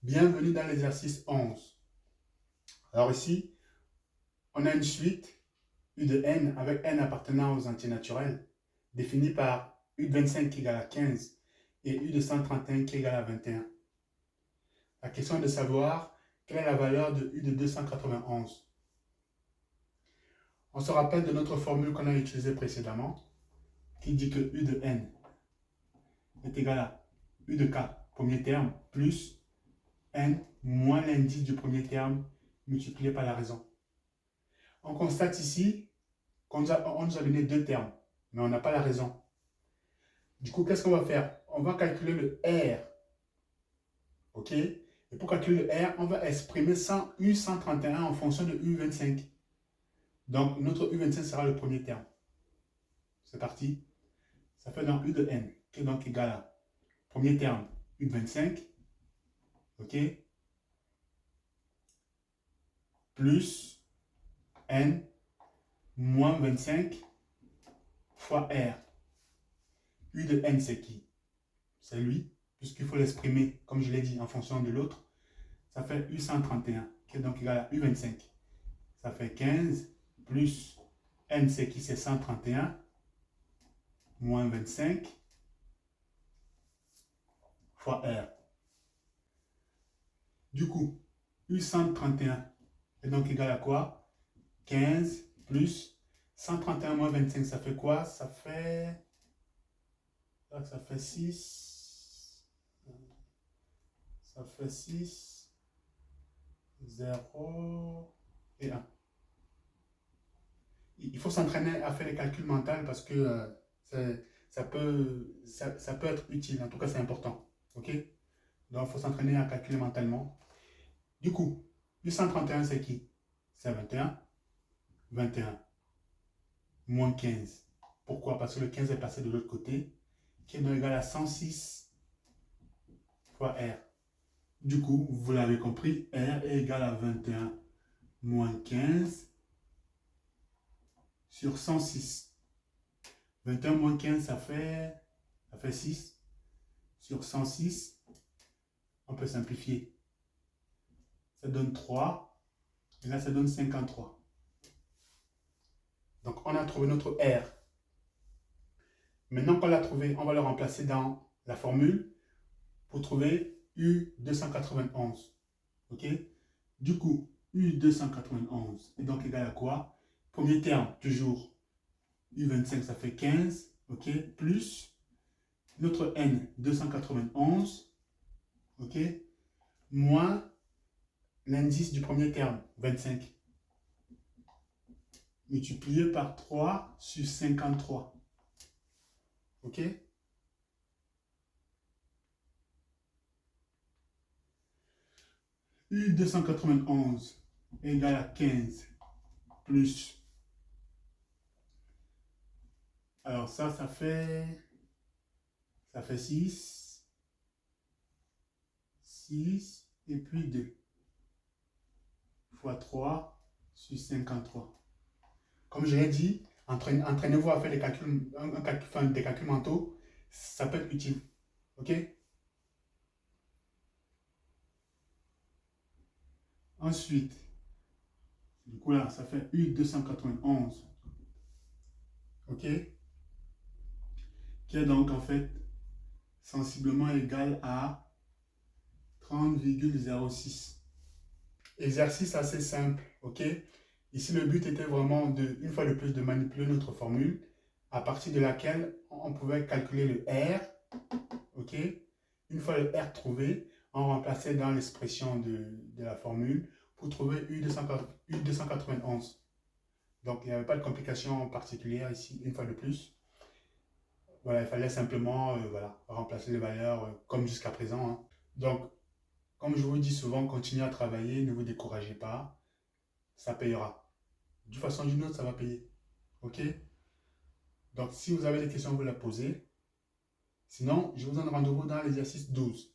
Bienvenue dans l'exercice 11. Alors ici, on a une suite U de n avec n appartenant aux entiers naturels, définie par U de 25 qui est égal à 15 et U de 131 qui est égal à 21. La question est de savoir quelle est la valeur de U de 291. On se rappelle de notre formule qu'on a utilisée précédemment, qui dit que U de n est égal à U de k, premier terme, plus n moins l'indice du premier terme multiplié par la raison. On constate ici qu'on nous a donné deux termes, mais on n'a pas la raison. Du coup, qu'est-ce qu'on va faire? On va calculer le R. OK? Et pour calculer le R, on va exprimer U131 en fonction de U25. Donc, notre U25 sera le premier terme. C'est parti. Ça fait donc U de n, qui est donc égal à premier terme U de 25. OK? Plus n moins 25 fois R. U de n, c'est qui? C'est lui, puisqu'il faut l'exprimer, comme je l'ai dit, en fonction de l'autre. Ça fait U131, qui est donc égal à U25. Ça fait 15 plus n, c'est qui? C'est 131, moins 25 fois R. Du coup, U131 est donc égal à quoi? 15 plus 131 moins 25, ça fait quoi? Ça fait 6. Ça fait 6, 0 et 1. Il faut s'entraîner à faire les calculs mentaux parce que ça peut être utile. En tout cas, c'est important. OK? Donc, il faut s'entraîner à calculer mentalement. Du coup, U131, c'est qui? C'est 21. 21 moins 15. Pourquoi? Parce que le 15 est passé de l'autre côté, qui est donc égal à 106 fois R. Du coup, vous l'avez compris, R est égal à 21 moins 15 sur 106. 21 moins 15, ça fait 6. Sur 106, on peut simplifier. Ça donne 3. Et là, ça donne 53. Donc, on a trouvé notre R. Maintenant qu'on l'a trouvé, on va le remplacer dans la formule pour trouver U291. OK? Du coup, U291 est donc égal à quoi? Premier terme, toujours U25, ça fait 15. OK? Plus notre N, 291. OK? Moins l'indice du premier terme, 25. Multiplié par 3 sur 53. OK? U291 égale à 15 plus. Alors ça fait 6. 6 et puis 2 fois 3 sur 53. Comme je l'ai dit, entraînez-vous à faire des calculs, des calculs mentaux, ça peut être utile. OK? Ensuite, du coup là, ça fait U291. OK? Qui est donc en fait sensiblement égal à 30,06. Exercice assez simple. OK? Ici, le but était vraiment, une fois de plus, de manipuler notre formule, à partir de laquelle on pouvait calculer le R. OK? Une fois le R trouvé, on remplaçait dans l'expression de la formule pour trouver U291. Donc, il n'y avait pas de complication particulière ici, une fois de plus. Voilà, il fallait simplement remplacer les valeurs comme jusqu'à présent. Hein. Donc, comme je vous dis souvent, continuez à travailler, ne vous découragez pas, ça payera. D'une façon ou d'une autre, ça va payer. OK? Donc, si vous avez des questions, vous les posez. Sinon, je vous donne rendez-vous dans l'exercice 12.